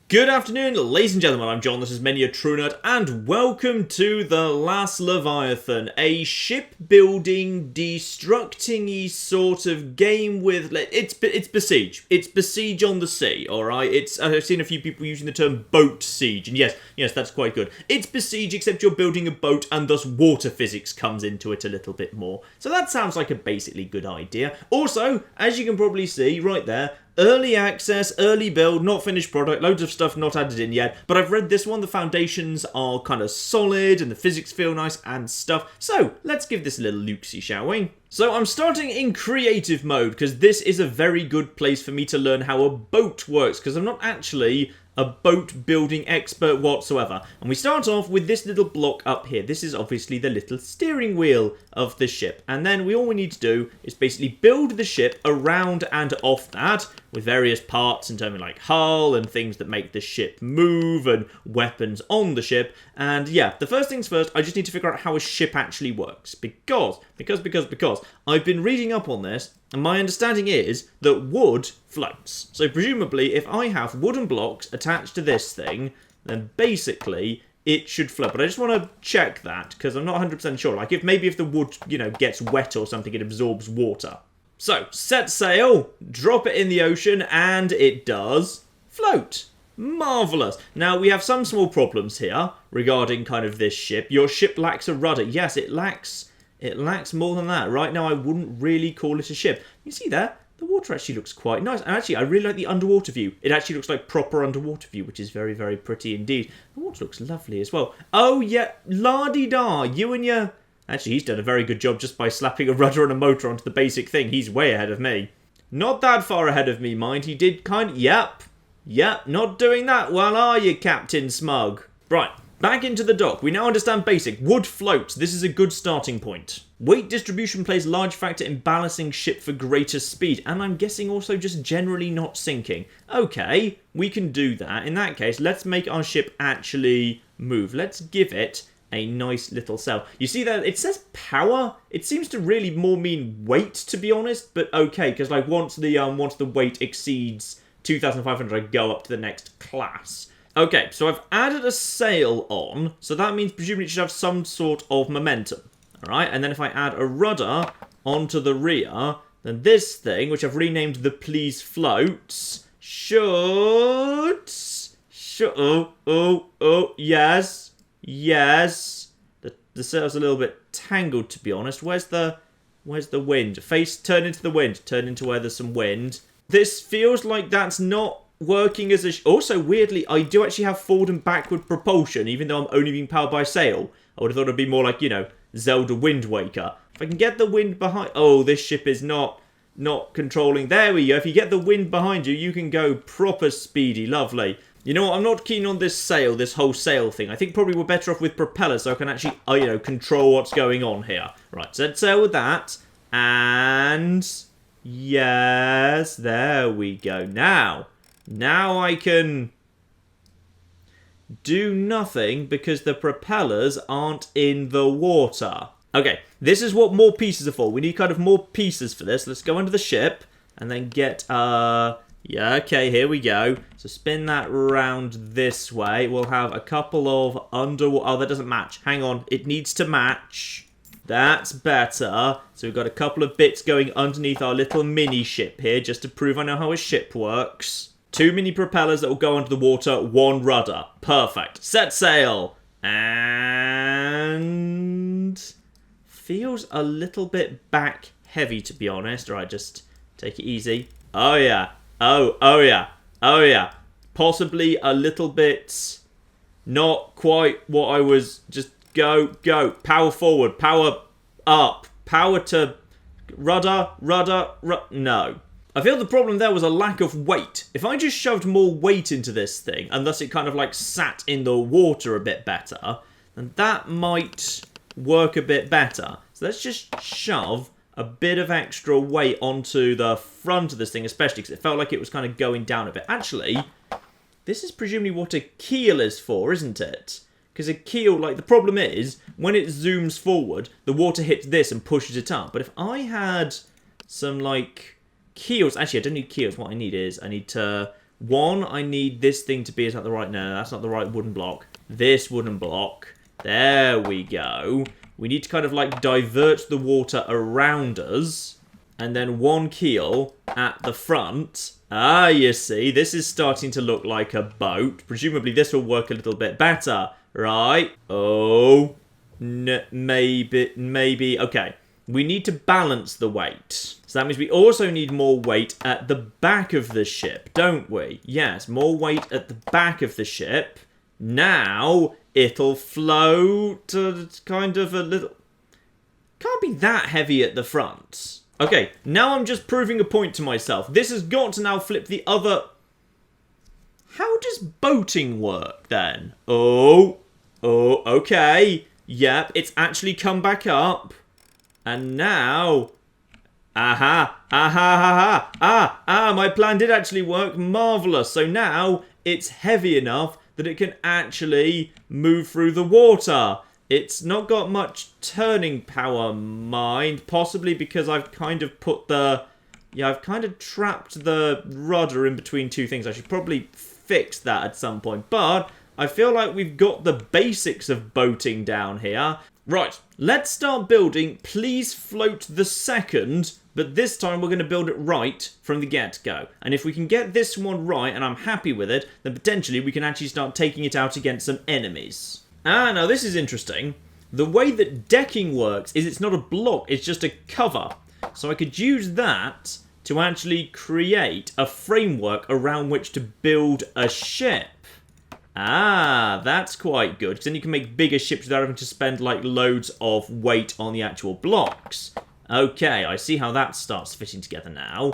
Good afternoon, ladies and gentlemen, I'm John, this is Many a True Nerd, and welcome to the Last Leviathan, a shipbuilding, destructing-y sort of game with... It's Besiege. It's Besiege on the sea, alright? I've seen a few people using the term boat siege, and yes, that's quite good. It's Besiege, except you're building a boat, and thus water physics comes into it a little bit more. So that sounds like a basically good idea. Also, as you can probably see, right there, early access, early build, not finished product, loads of stuff not added in yet, but I've read this one, the foundations are kind of solid and the physics feel nice and stuff, so let's give this a little look-see, shall we? So I'm starting in creative mode, because this is a very good place for me to learn how a boat works, because I'm not actually a boat building expert whatsoever. And we start off with this little block up here. This is obviously the little steering wheel of the ship. And then all we need to do is basically build the ship around and off that with various parts in terms of like hull and things that make the ship move and weapons on the ship. And yeah, the first things first, I just need to figure out how a ship actually works. Because I've been reading up on this, and my understanding is that wood floats. So presumably, if I have wooden blocks attached to this thing, then basically it should float. But I just want to check that, because I'm not 100% sure. Like, if the wood, gets wet or something, it absorbs water. So, set sail, drop it in the ocean, and it does float. Marvellous. Now, we have some small problems here regarding kind of this ship. Your ship lacks a rudder. Yes, it lacks more than that. Right now, I wouldn't really call it a ship. You see there? The water actually looks quite nice. And actually, I really like the underwater view. It actually looks like proper underwater view, which is very, very pretty indeed. The water looks lovely as well. Oh, yeah. La-di-da. You and your... Actually, he's done a very good job just by slapping a rudder and a motor onto the basic thing. He's way ahead of me. Not that far ahead of me, mind. He did kind of... Yep, not doing that well, are you, Captain Smug? Right, back into the dock. We now understand basic. Wood floats. This is a good starting point. Weight distribution plays a large factor in balancing ship for greater speed, and I'm guessing also just generally not sinking. Okay, we can do that. In that case, let's make our ship actually move. Let's give it a nice little sail. You see that it says power? It seems to really more mean weight, to be honest, but okay, because like once the weight exceeds 2,500, I go up to the next class. Okay, so I've added a sail on, so that means presumably it should have some sort of momentum. Alright, and then if I add a rudder onto the rear, then this thing, which I've renamed the Please Floats, should... Yes. The sail's a little bit tangled, to be honest. Where's the wind? Turn into the wind. Turn into where there's some wind. This feels like that's not working as a... Also, weirdly, I do actually have forward and backward propulsion, even though I'm only being powered by sail. I would have thought it'd be more like, Zelda Wind Waker. If I can get the wind behind... Oh, this ship is not controlling. There we go. If you get the wind behind you, you can go proper speedy. Lovely. You know what? I'm not keen on this whole sail thing. I think probably we're better off with propellers so I can actually, control what's going on here. Right, set sail with that. And... Yes, there we go. Now I can do nothing because the propellers aren't in the water. Okay, this is what more pieces are for. We need kind of more pieces for this. Let's go under the ship and then get... Yeah, okay, here we go. So spin that round this way. We'll have a couple of underwater... Oh, that doesn't match. Hang on, it needs to match. That's better. So we've got a couple of bits going underneath our little mini ship here, just to prove I know how a ship works. 2 mini propellers that will go under the water, 1 rudder. Perfect. Set sail. And... feels a little bit back heavy, to be honest. All right, just take it easy. Oh, yeah. Oh, yeah. Possibly a little bit not quite what I was... Just go. Power forward, power up, power to rudder. No. I feel the problem there was a lack of weight. If I just shoved more weight into this thing, and thus it kind of like sat in the water a bit better, then that might work a bit better. So let's just shove a bit of extra weight onto the front of this thing, especially because it felt like it was kind of going down a bit. Actually, this is presumably what a keel is for, isn't it? Because a keel, like, the problem is, when it zooms forward, the water hits this and pushes it up. But if I had some, like, keels... Actually, I don't need keels. What I need is, I need to One, I need this thing to be... Is that the right... No, that's not the right wooden block. This wooden block. There we go. We need to kind of like divert the water around us. And then one keel at the front. Ah, you see, this is starting to look like a boat. Presumably this will work a little bit better, right? Oh, maybe. Okay, we need to balance the weight. So that means we also need more weight at the back of the ship, don't we? Yes, more weight at the back of the ship. Now it'll float kind of a little... Can't be that heavy at the front. Okay, now I'm just proving a point to myself. This has got to now flip the other... How does boating work, then? Oh, okay. Yep, it's actually come back up. And now... my plan did actually work. Marvellous. So now it's heavy enough that it can actually move through the water. It's not got much turning power, mind. Possibly because I've kind of put the... Yeah, I've kind of trapped the rudder in between two things. I should probably fix that at some point. But I feel like we've got the basics of boating down here. Right, let's start building. Please float the second. But this time we're going to build it right from the get-go. And if we can get this one right, and I'm happy with it, then potentially we can actually start taking it out against some enemies. Ah, now this is interesting. The way that decking works is it's not a block, it's just a cover. So I could use that to actually create a framework around which to build a ship. Ah, that's quite good, because then you can make bigger ships without having to spend like loads of weight on the actual blocks. Okay, I see how that starts fitting together now.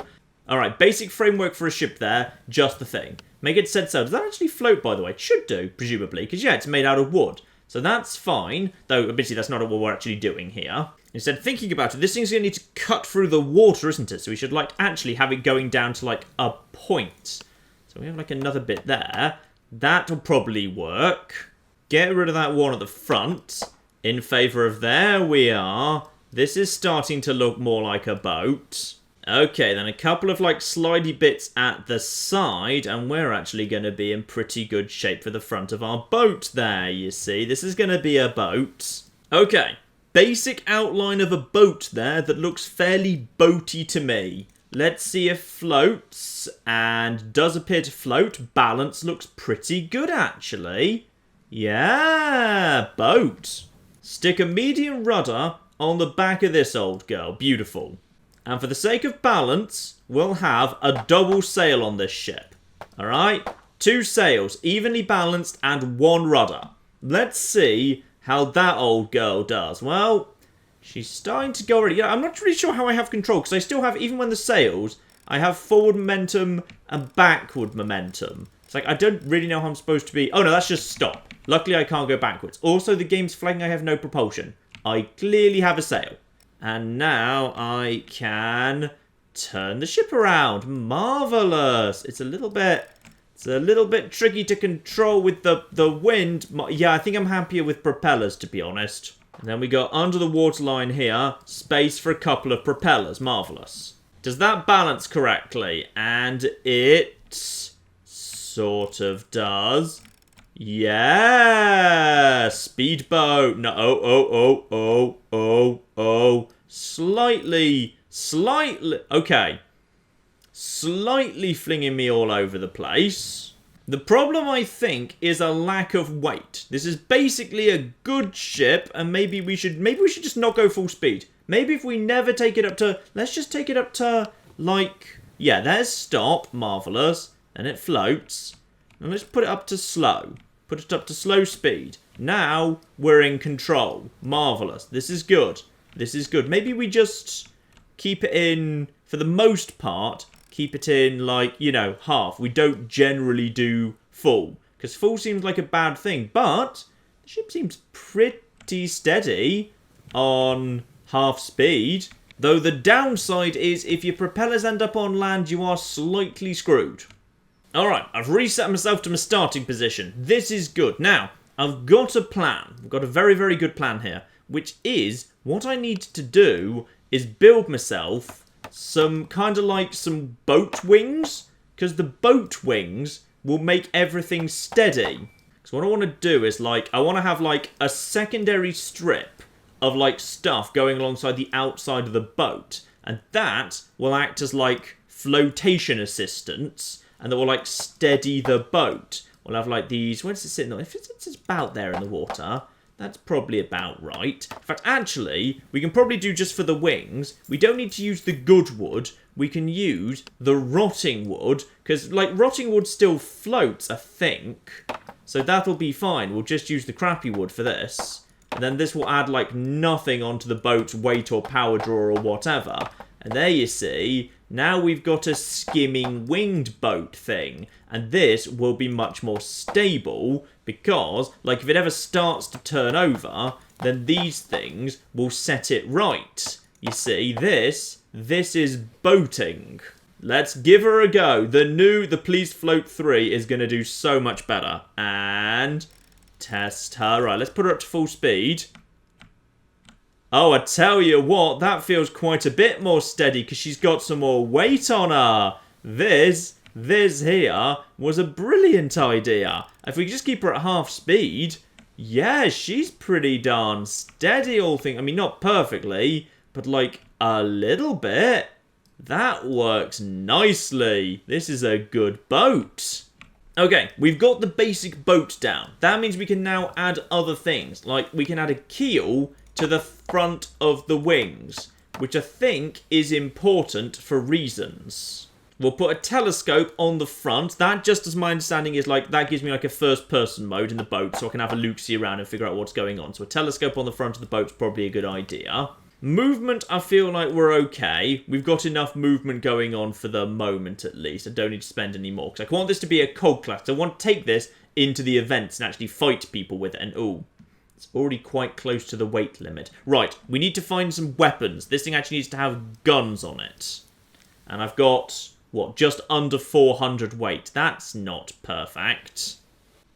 Alright, basic framework for a ship there, just the thing. Make it set sail. Does that actually float, by the way? It should do, presumably, because, yeah, it's made out of wood. So that's fine, though, obviously, that's not what we're actually doing here. Instead, thinking about it, this thing's going to need to cut through the water, isn't it? So we should, like, actually have it going down to, like, a point. So we have, like, another bit there. That'll probably work. Get rid of that one at the front. In favour of... There we are. This is starting to look more like a boat. Okay, then a couple of like slidey bits at the side, and we're actually going to be in pretty good shape for the front of our boat there, you see. This is going to be a boat. Okay, basic outline of a boat there that looks fairly boaty to me. Let's see if floats, and does appear to float. Balance looks pretty good, actually. Yeah, boat. Stick a medium rudder on the back of this old girl. Beautiful. And for the sake of balance, we'll have a double sail on this ship. Alright? 2 sails, evenly balanced, and 1 rudder. Let's see how that old girl does. Well, she's starting to go already. Yeah, I'm not really sure how I have control, because I still have, even when the sails, I have forward momentum and backward momentum. It's like, I don't really know how I'm supposed to be... Oh, no, that's just stop. Luckily, I can't go backwards. Also, the game's flagging I have no propulsion. I clearly have a sail. And now I can turn the ship around. Marvellous. It's a little bit tricky to control with the wind. Yeah, I think I'm happier with propellers, to be honest. And then we got under the waterline here, space for a couple of propellers. Marvellous. Does that balance correctly? And it sort of does. Yeah, speedboat. No, slightly, okay. Slightly flinging me all over the place. The problem, I think, is a lack of weight. This is basically a good ship, and maybe we should just not go full speed. Maybe if we never take it up to, let's just take it up to, like, yeah, there's stop, marvellous, and it floats. And let's put it up to slow. Put it up to slow speed. Now we're in control. Marvellous. This is good. This is good. Maybe we just keep it in, for the most part, keep it in, like, you know, half. We don't generally do full, because full seems like a bad thing. But the ship seems pretty steady on half speed. Though the downside is if your propellers end up on land, you are slightly screwed. Alright, I've reset myself to my starting position. This is good. Now, I've got a plan. I've got a very, very good plan here. Which is, what I need to do is build myself some kind of like some boat wings. because the boat wings will make everything steady. So what I want to do is, like, I want to have, like, a secondary strip of, like, stuff going alongside the outside of the boat. And that will act as, like, flotation assistance. And that will, like, steady the boat. We'll have, like, these... Where does it sit? If it's about there in the water, that's probably about right. In fact, actually, we can probably do just for the wings. We don't need to use the good wood. We can use the rotting wood. Because, like, rotting wood still floats, I think. So that'll be fine. We'll just use the crappy wood for this. And then this will add, like, nothing onto the boat's weight or power draw or whatever. And there you see, now we've got a skimming winged boat thing. And this will be much more stable because, like, if it ever starts to turn over, then these things will set it right. You see, this is boating. Let's give her a go. The Please Float 3 is going to do so much better. And test her. Right, let's put her up to full speed. Oh, I tell you what, that feels quite a bit more steady because she's got some more weight on her. This here was a brilliant idea. If we just keep her at half speed, yeah, she's pretty darn steady, all things. I mean, not perfectly, but like a little bit. That works nicely. This is a good boat. Okay, we've got the basic boat down. That means we can now add other things. Like, we can add a keel to the front of the wings, which I think is important for reasons. We'll put a telescope on the front. That, just as my understanding is, like, that gives me, like, a first-person mode in the boat, so I can have a look-see around and figure out what's going on. So a telescope on the front of the boat's probably a good idea. Movement, I feel like we're okay. We've got enough movement going on for the moment, at least. I don't need to spend any more, because I want this to be a cold class. I want to take this into the events and actually fight people with it. And, ooh, it's already quite close to the weight limit. Right, we need to find some weapons. This thing actually needs to have guns on it. And I've got, what, just under 400 weight. That's not perfect.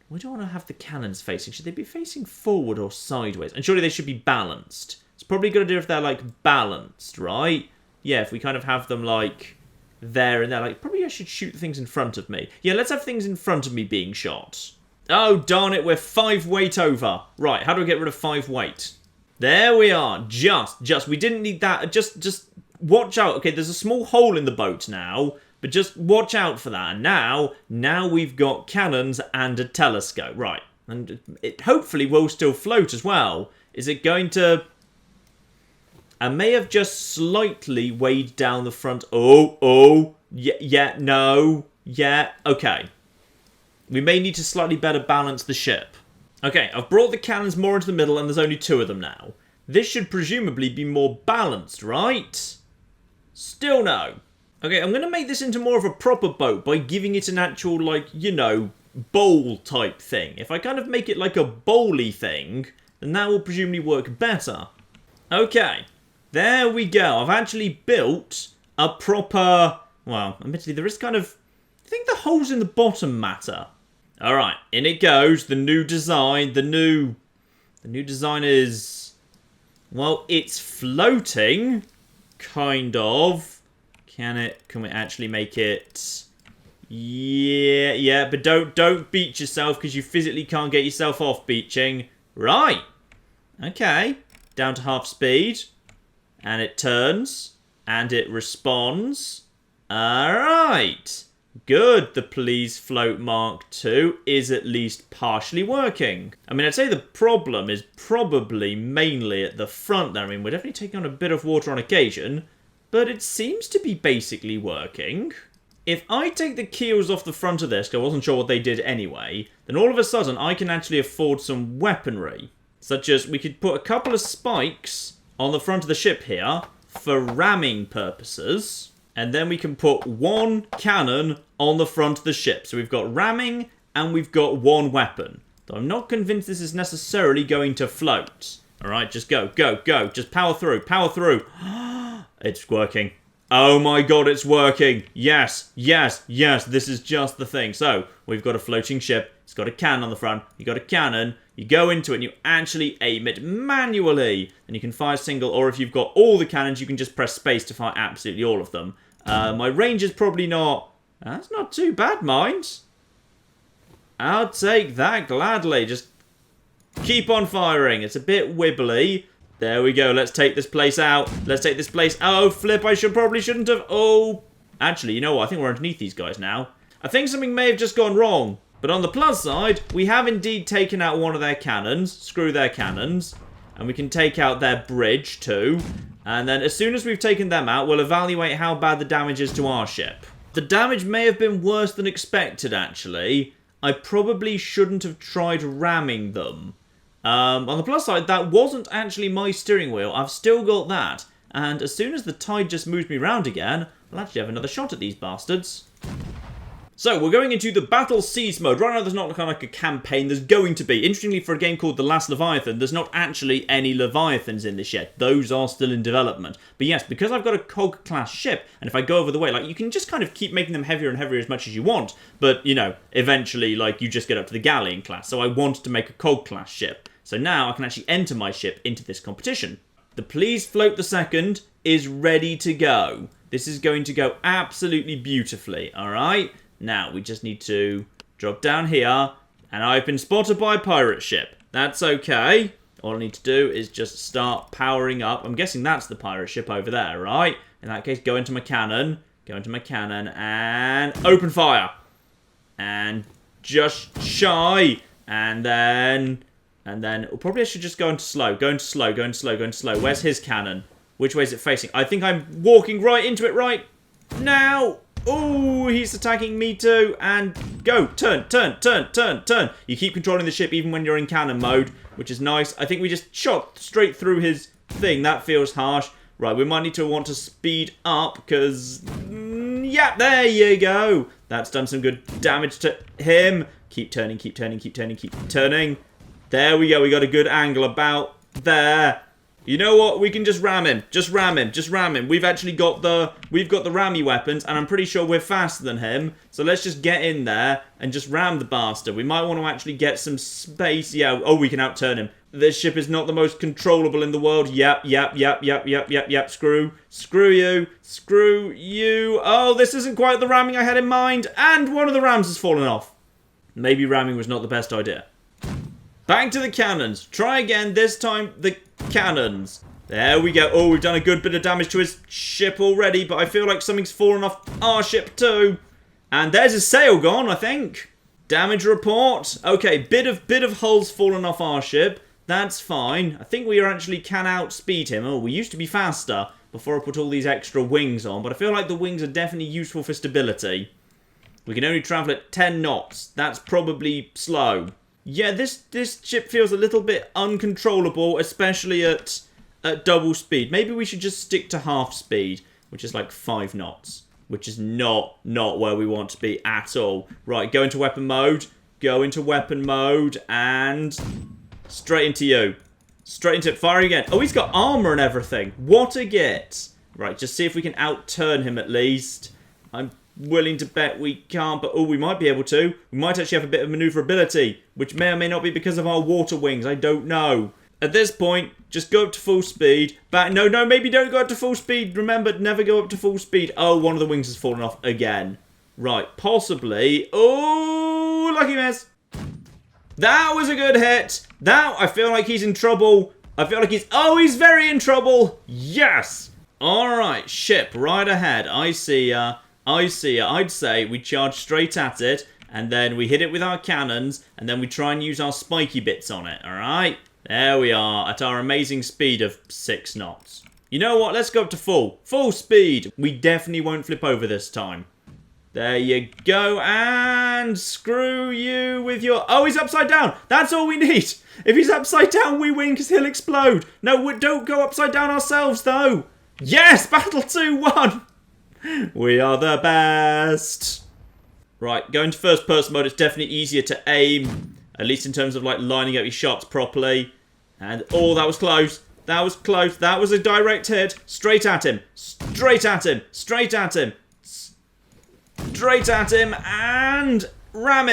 Where do I want to have the cannons facing? Should they be facing forward or sideways? And surely they should be balanced. It's probably a good idea if they're, like, balanced, right? Yeah, if we kind of have them, like, there and there. Like, probably I should shoot things in front of me. Yeah, let's have things in front of me being shot. Oh, darn it, we're 5 weight over. Right, how do I get rid of 5 weight? There we are. Just. We didn't need that. Just watch out. Okay, there's a small hole in the boat now, but just watch out for that. And now we've got cannons and a telescope. Right, and it hopefully will still float as well. Is it going to... I may have just slightly weighed down the front. Oh, no, okay. We may need to slightly better balance the ship. Okay, I've brought the cannons more into the middle and there's only 2 of them now. This should presumably be more balanced, right? Still no. Okay, I'm going to make this into more of a proper boat by giving it an actual, like, you know, bowl type thing. If I kind of make it like a bowly thing, then that will presumably work better. Okay. There we go. I've actually built a proper... Well, admittedly, there is kind of... I think the holes in the bottom matter. Alright, in it goes. The new design. The new design is... Well, it's floating. Kind of. Can we actually make it... Yeah, but don't beach yourself because you physically can't get yourself off beaching. Right. Okay. Down to half speed. And it turns. And it responds. Alright. Good. The Please Float Mark II is at least partially working. I mean, I'd say the problem is probably mainly at the front there. I mean, we're definitely taking on a bit of water on occasion. But it seems to be basically working. If I take the keels off the front of this, because I wasn't sure what they did anyway, then all of a sudden I can actually afford some weaponry. Such as we could put a couple of spikes on the front of the ship here for ramming purposes. And then we can put 1 cannon on the front of the ship. So we've got ramming and we've got 1 weapon. Though I'm not convinced this is necessarily going to float. Alright, just go. Just power through. It's working. Oh my god, it's working. Yes. This is just the thing. So, we've got a floating ship. It's got a cannon on the front. You got a cannon. You go into it and you actually aim it manually. And you can fire single, or if you've got all the cannons, you can just press space to fire absolutely all of them. My range is probably not That's not too bad, mind. I'll take that gladly. Just keep on firing. It's a bit wibbly. There we go. Let's take this place out. Let's take this place. Oh, flip. I probably shouldn't have. Oh. Actually, you know what? I think we're underneath these guys now. I think something may have just gone wrong. But on the plus side, we have indeed taken out one of their cannons. Screw their cannons. And we can take out their bridge too. And then as soon as we've taken them out, we'll evaluate how bad the damage is to our ship. The damage may have been worse than expected, actually. I probably shouldn't have tried ramming them. On the plus side, that wasn't actually my steering wheel. I've still got that. And as soon as the tide just moves me round again, I'll actually have another shot at these bastards. So, we're going into the Battle Siege mode. Right now, there's not kind of like a campaign. There's going to be. Interestingly, for a game called The Last Leviathan, there's not actually any Leviathans in this yet. Those are still in development. But yes, because I've got a cog-class ship, and if I go over the way, like, you can just kind of keep making them heavier and heavier as much as you want. But, you know, eventually, like, you just get up to the galleon class. So I want to make a cog-class ship. So now I can actually enter my ship into this competition. The Please Float the Second is ready to go. This is going to go absolutely beautifully, alright? Now, we just need to drop down here, and I've been spotted by a pirate ship. That's okay. All I need to do is just start powering up. I'm guessing that's the pirate ship over there, right? In that case, go into my cannon, and open fire. And just shy, and then probably I should just go into slow. Where's his cannon? Which way is it facing? I think I'm walking right into it right now. Oh, he's attacking me too. And go. Turn. You keep controlling the ship even when you're in cannon mode, which is nice. I think we just shot straight through his thing. That feels harsh. Right, we might need to want to speed up because... yeah, there you go. That's done some good damage to him. Keep turning. There we go. We got a good angle about there. You know what? We can just ram him. Just ram him. We've actually got the rammy weapons, and I'm pretty sure we're faster than him. So let's just get in there and just ram the bastard. We might want to actually get some space. Yeah. Oh, we can outturn him. This ship is not the most controllable in the world. Yep. Screw you. Oh, this isn't quite the ramming I had in mind. And one of the rams has fallen off. Maybe ramming was not the best idea. Back to the cannons. Try again. This time, the cannons. There we go. Oh, we've done a good bit of damage to his ship already, but I feel like something's fallen off our ship too. And there's his sail gone, I think. Damage report. Okay, bit of hull's fallen off our ship. That's fine. I think we actually can outspeed him. Oh, we used to be faster before I put all these extra wings on, but I feel like the wings are definitely useful for stability. We can only travel at 10 knots. That's probably slow. Yeah, this ship feels a little bit uncontrollable, especially at double speed. Maybe we should just stick to half speed, which is like 5 knots, which is not where we want to be at all. Right, go into weapon mode, and straight into you. Straight into it, fire again. Oh, he's got armor and everything. What a get. Right, just see if we can outturn him at least. I'm willing to bet we can't, but oh, we might be able to. We might actually have a bit of maneuverability, which may or may not be because of our water wings. I don't know. At this point, just go up to full speed. Back. No, maybe don't go up to full speed. Remember, never go up to full speed. Oh, one of the wings has fallen off again. Right, possibly. Oh, lucky miss. That was a good hit. That, I feel like he's in trouble. He's very in trouble. Yes. All right, ship right ahead. I see ya. I'd say we charge straight at it, and then we hit it with our cannons, and then we try and use our spiky bits on it, alright? There we are, at our amazing speed of 6 knots. You know what, let's go up to full speed. We definitely won't flip over this time. There you go, and screw you with your... Oh, he's upside down! That's all we need! If he's upside down, we win, because he'll explode. No, don't go upside down ourselves, though! Yes, battle 2-1! We are the best. Right, going to first person mode, it's definitely easier to aim. At least in terms of like lining up your shots properly. And oh, that was close. That was a direct hit. Straight at him. And ram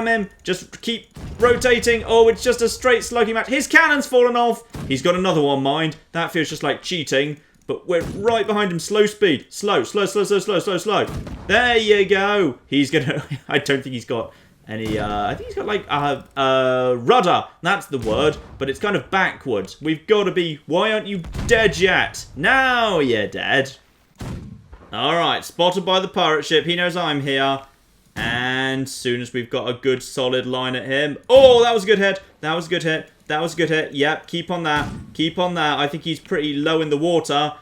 him. Just keep rotating. Oh, it's just a straight sluggy match. His cannon's fallen off. He's got another one, mind. That feels just like cheating. but we're right behind him. Slow speed. Slow. There you go. He's gonna... I don't think he's got any... I think he's got, like, rudder. That's the word, but it's kind of backwards. We've got to be... Why aren't you dead yet? Now you're dead. Alright, spotted by the pirate ship. He knows I'm here. And soon as we've got a good solid line at him... Oh, that was a good hit. That was a good hit. That was a good hit. Yep, keep on that. Keep on that. I think he's pretty low in the water.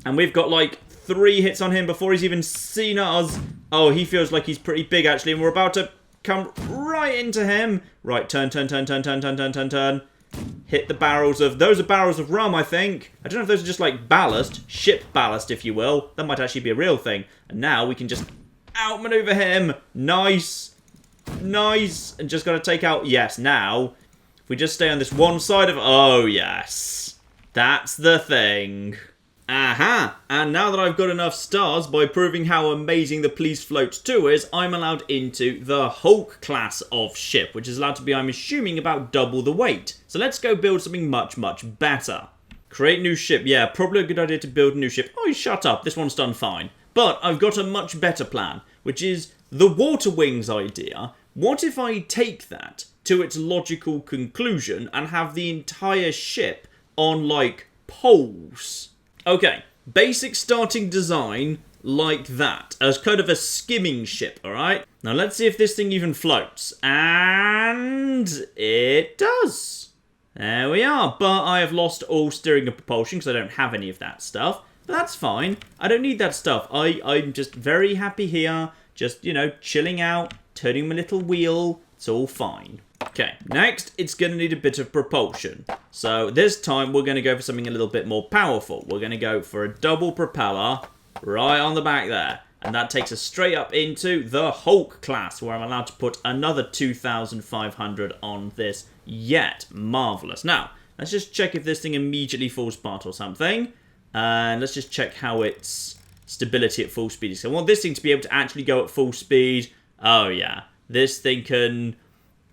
And we've got like 3 hits on him before he's even seen us. Oh, he feels like he's pretty big actually. And we're about to come right into him. Right, turn. Hit the barrels of... Those are barrels of rum, I think. I don't know if those are just like ballast. Ship ballast, if you will. That might actually be a real thing. And now we can just outmaneuver him. Nice. Nice. And just got to take out... Yes, now... If we just stay on this one side of... Oh, yes. That's the thing. Aha! And now that I've got enough stars by proving how amazing the Police Float 2 is, I'm allowed into the Hulk class of ship, which is allowed to be, I'm assuming, about double the weight. So let's go build something much, much better. Create new ship. Yeah, probably a good idea to build a new ship. Oh, shut up. This one's done fine. But I've got a much better plan, which is the Water Wings idea. What if I take that to its logical conclusion and have the entire ship on, like, poles? Okay, basic starting design like that, as kind of a skimming ship, alright? Now let's see if this thing even floats. And it does. There we are, but I have lost all steering and propulsion because I don't have any of that stuff. But that's fine. I don't need that stuff. I'm just very happy here, just, you know, chilling out, turning my little wheel. It's all fine. Okay, next, it's going to need a bit of propulsion. So this time, we're going to go for something a little bit more powerful. We're going to go for a double propeller right on the back there. And that takes us straight up into the Hulk class, where I'm allowed to put another 2,500 on this yet. Marvellous. Now, let's just check if this thing immediately falls apart or something. And let's just check how its stability at full speed is. So I want this thing to be able to actually go at full speed. Oh, yeah. This thing can...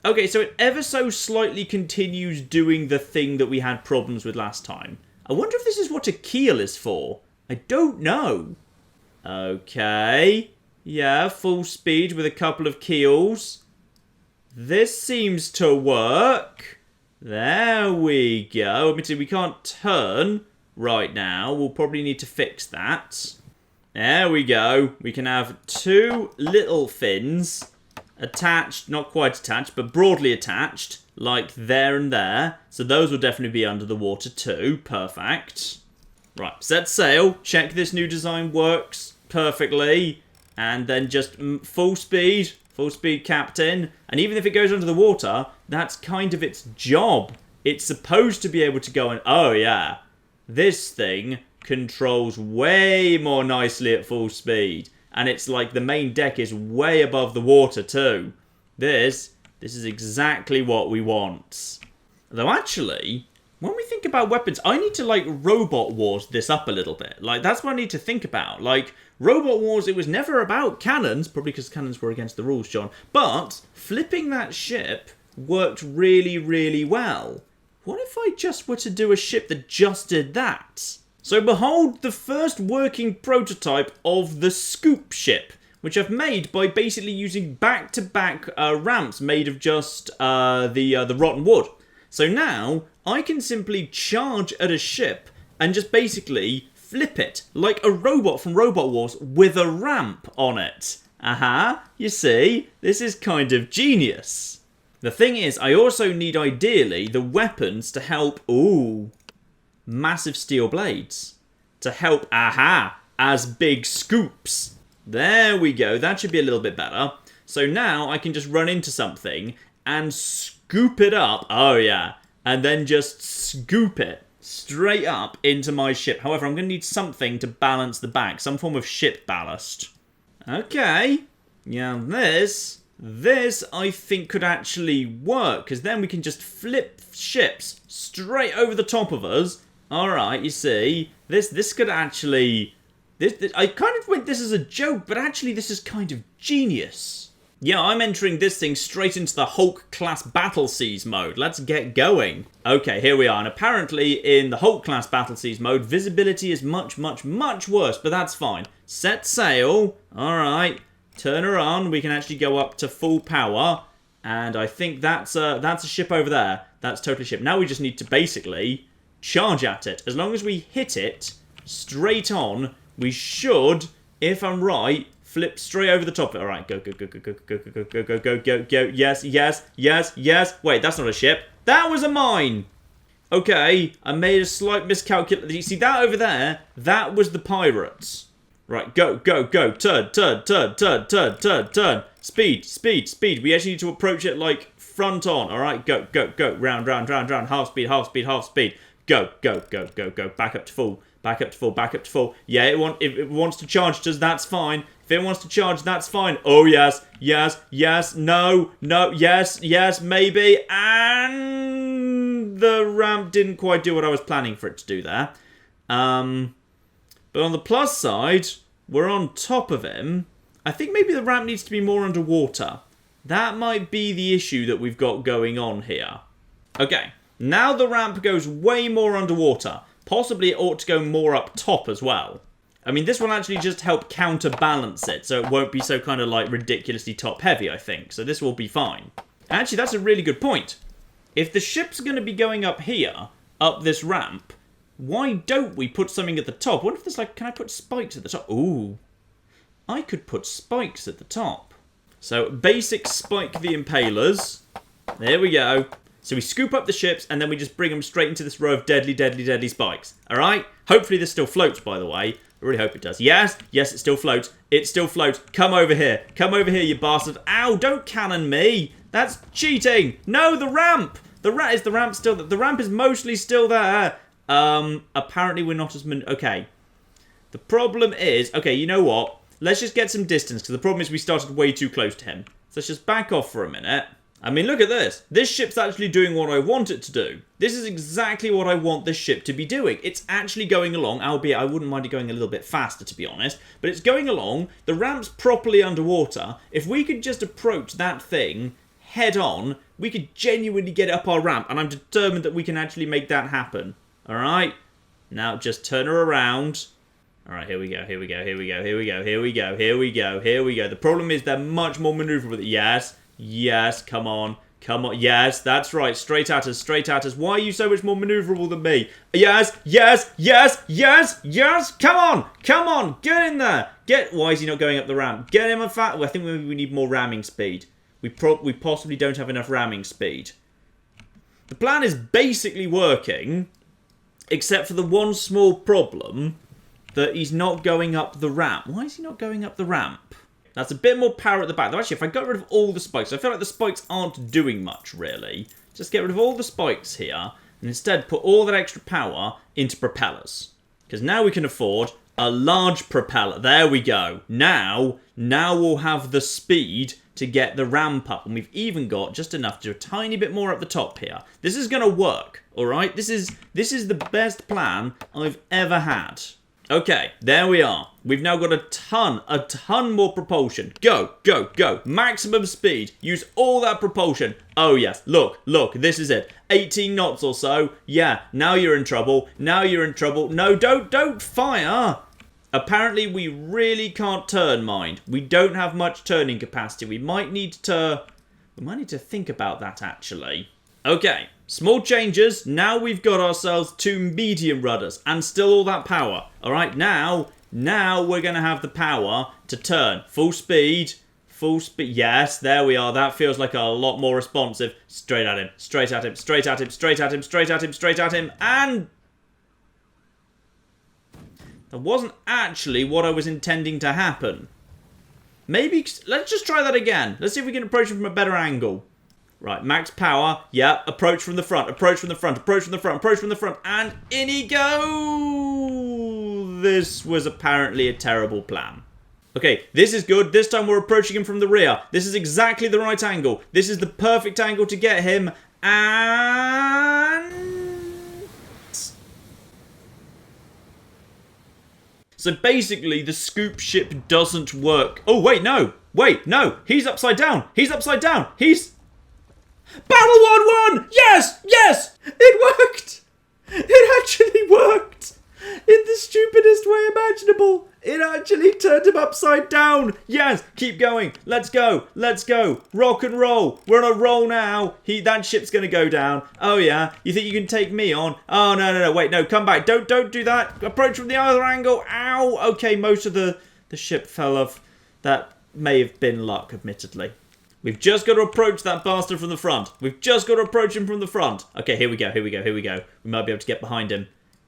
Okay, so it ever so slightly continues doing the thing that we had problems with last time. I wonder if this is what a keel is for. I don't know. Okay. Yeah, full speed with a couple of keels. This seems to work. There we go. Admittedly, we can't turn right now. We'll probably need to fix that. There we go. We can have 2 little fins attached, not quite attached, but broadly attached, like there and there. So those will definitely be under the water too. Perfect. Right, set sail. Check this new design works perfectly. And then just full speed captain. And even if it goes under the water, that's kind of its job. It's supposed to be able to go and... Oh, yeah. This thing controls way more nicely at full speed. And it's like the main deck is way above the water too. This is exactly what we want. Though actually, when we think about weapons, I need to like Robot Wars this up a little bit. Like that's what I need to think about. Like Robot Wars, it was never about cannons, probably because cannons were against the rules, John. But flipping that ship worked really, really well. What if I just were to do a ship that just did that? So behold the first working prototype of the scoop ship, which I've made by basically using back-to-back ramps made of just the rotten wood. So now I can simply charge at a ship and just basically flip it like a robot from Robot Wars with a ramp on it. Aha, you see, this is kind of genius. The thing is, I also need ideally the weapons to help... Ooh... massive steel blades to help, as big scoops. There we go. That should be a little bit better. So now I can just run into something and scoop it up. Oh, yeah. And then just scoop it straight up into my ship. However, I'm going to need something to balance the back. Some form of ship ballast. Okay. Yeah, this I think could actually work. Because then we can just flip ships straight over the top of us. Alright, you see, this could actually... This I kind of went this as a joke, but actually this is kind of genius. Yeah, I'm entering this thing straight into the Hulk-class Battle Siege mode. Let's get going. Okay, here we are. And apparently, in the Hulk-class Battle Siege mode, visibility is much, much, much worse. But that's fine. Set sail. All right. Turn her on. We can actually go up to full power. And I think that's a ship over there. That's totally a ship. Now we just need to basically charge at it. As long as we hit it straight on, we should, if I'm right, flip straight over the top of it. All right, go, go, go, go, go, go, go, go, go, go, go, go. Yes, yes, yes, yes. Wait, that's not a ship. That was a mine. Okay, I made a slight miscalculation. You see that over there? That was the pirates. Right, go, go, go. Turn, turn, turn, turn, turn, turn, turn. Speed, speed, speed. We actually need to approach it like front on. All right, go, go, go. Round, round, round, round. Half speed, half speed, half speed. Go, go, go, go, go. Back up to full. Back up to full, back up to full. Yeah, if it wants to charge us, that's fine. If it wants to charge, that's fine. Oh, yes, yes, yes, no, no, yes, yes, maybe. And the ramp didn't quite do what I was planning for it to do there. But on the plus side, we're on top of him. I think maybe the ramp needs to be more underwater. That might be the issue that we've got going on here. Okay, now the ramp goes way more underwater. Possibly it ought to go more up top as well. I mean, this will actually just help counterbalance it, so it won't be so kind of like ridiculously top heavy, I think. So this will be fine. Actually, that's a really good point. If the ship's going to be going up here, up this ramp, why don't we put something at the top? What if there's like, can I put spikes at the top? Ooh, I could put spikes at the top. So basic spike the impalers. There we go. So we scoop up the ships and then we just bring them straight into this row of deadly, deadly, deadly spikes. All right? Hopefully this still floats, by the way. I really hope it does. Yes, yes, it still floats. It still floats. Come over here. Come over here, you bastard. Ow, don't cannon me. That's cheating. No, the ramp. Is the ramp still? The ramp is mostly still there. Apparently we're not as... Okay. The problem is... Okay, you know what? Let's just get some distance, because the problem is we started way too close to him. So let's just back off for a minute. I mean, look at this. This ship's actually doing what I want it to do. This is exactly what I want this ship to be doing. It's actually going along, albeit I wouldn't mind it going a little bit faster, to be honest. But it's going along. The ramp's properly underwater. If we could just approach that thing head on, we could genuinely get up our ramp. And I'm determined that we can actually make that happen. All right? Now, just turn her around. All right, here we go, here we go, here we go, here we go, here we go, here we go, here we go. The problem is they're much more maneuverable. Yes. Yes, come on. Come on. Yes, that's right. Straight at us. Straight at us. Why are you so much more maneuverable than me? Yes, yes, yes, yes, yes. Come on. Come on. Get in there. Why is he not going up the ramp? Get him a fat... Well, I think maybe we need more ramming speed. We possibly don't have enough ramming speed. The plan is basically working, except for the one small problem that he's not going up the ramp. Why is he not going up the ramp? That's a bit more power at the back. Though actually, if I got rid of all the spikes, I feel like the spikes aren't doing much, really. Just get rid of all the spikes here, and instead put all that extra power into propellers. Because now we can afford a large propeller. There we go. Now we'll have the speed to get the ramp up. And we've even got just enough to do a tiny bit more up the top here. This is going to work, all right? This is the best plan I've ever had. Okay, there we are. We've now got a ton more propulsion. Go, go, go. Maximum speed. Use all that propulsion. Oh, yes. Look, this is it. 18 knots or so. Yeah, now you're in trouble. Now you're in trouble. No, don't fire. Apparently, we really can't turn, mind. We don't have much turning capacity. We might need to think about that, actually. Okay, small changes. Now we've got ourselves 2 medium rudders and still all that power. All right, now we're going to have the power to turn. Full speed. Yes, there we are. That feels like a lot more responsive. Straight at him. Straight at him. Straight at him. Straight at him. Straight at him. Straight at him. And that wasn't actually what I was intending to happen. Maybe, let's just try that again. Let's see if we can approach him from a better angle. Right, max power. Yeah, approach from the front. Approach from the front. Approach from the front. Approach from the front. And in he goes. This was apparently a terrible plan. Okay, this is good. This time we're approaching him from the rear. This is exactly the right angle. This is the perfect angle to get him. And... So basically, the scoop ship doesn't work. Oh, wait, no. Wait, no. He's upside down. He's upside down. He's... Battle 1-1! Yes! Yes! It worked! It actually worked! In the stupidest way imaginable. It actually turned him upside down. Yes, keep going. Let's go. Let's go. Rock and roll. We're on a roll now. That ship's going to go down. Oh, yeah. You think you can take me on? Oh, no. Wait, no. Come back. Don't do that. Approach from the other angle. Ow. Okay, most of the ship fell off. That may have been luck, admittedly. We've just got to approach that bastard from the front. We've just got to approach him from the front. Okay, here we go. We might be able to get behind him.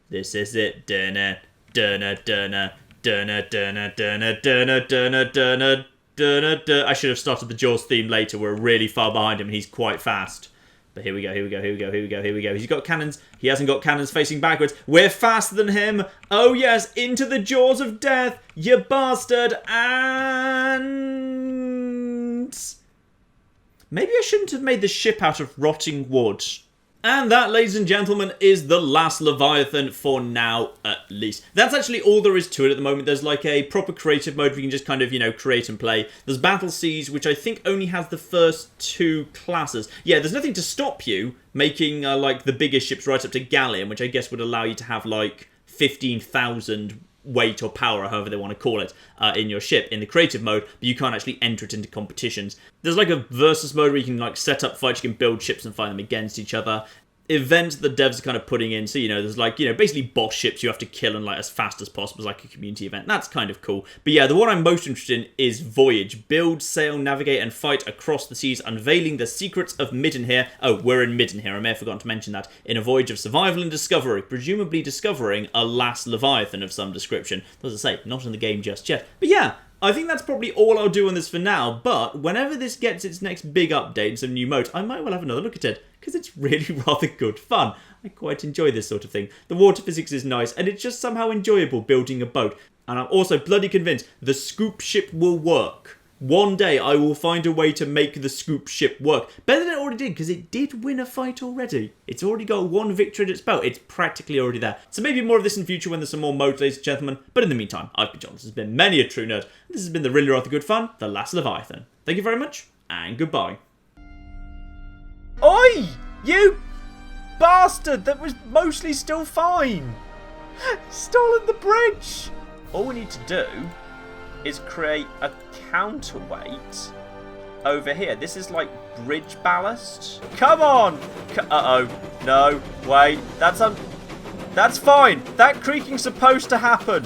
This is it. Dunna, dunna, dunna, dunna, dunna, dunna, dunna, dunna, dunna, dunna, dunna. I should have started the Jaws theme later. We're really far behind him and he's quite fast. But here we go. He's got cannons. He hasn't got cannons facing backwards. We're faster than him. Oh, yes. Into the jaws of death. You bastard. And... maybe I shouldn't have made the ship out of rotting wood. And that, ladies and gentlemen, is the Last Leviathan for now, at least. That's actually all there is to it at the moment. There's like a proper creative mode where you can just kind of, create and play. There's Battle Siege, which I think only has the first 2 classes. Yeah, there's nothing to stop you making, like, the biggest ships right up to Galleon, which I guess would allow you to have, like, 15,000 weight or power, however they want to call it, in your ship in the creative mode, but you can't actually enter it into competitions. There's like a versus mode where you can like set up fights, you can build ships and fight them against each other. Events that the devs are kind of putting in, so there's like, basically boss ships you have to kill and like as fast as possible as like a community event. That's kind of cool. But yeah, the one I'm most interested in is Voyage. Build, sail, navigate and fight across the seas, unveiling the secrets of Midden here. Oh, we're in Midden here, I may have forgotten to mention that. In a voyage of survival and discovery, presumably discovering a Last Leviathan of some description. As I say, not in the game just yet. But yeah, I think that's probably all I'll do on this for now, but whenever this gets its next big update and some new modes, I might well have another look at it, because it's really rather good fun. I quite enjoy this sort of thing. The water physics is nice, and it's just somehow enjoyable building a boat. And I'm also bloody convinced the scoop ship will work. One day I will find a way to make the scoop ship work. Better than it already did, because it did win a fight already. It's already got 1 victory at its belt. It's practically already there. So maybe more of this in future when there's some more modes, ladies and gentlemen. But in the meantime, I've been John. This has been many a true nerd. This has been the really rather good fun, The Last Leviathan. Thank you very much, and goodbye. Oi! You bastard! That was mostly still fine. Stolen the bridge! All we need to do is create a counterweight over here. This is like bridge ballast. Come on! Uh-oh. No. Wait. That's fine. That creaking's supposed to happen.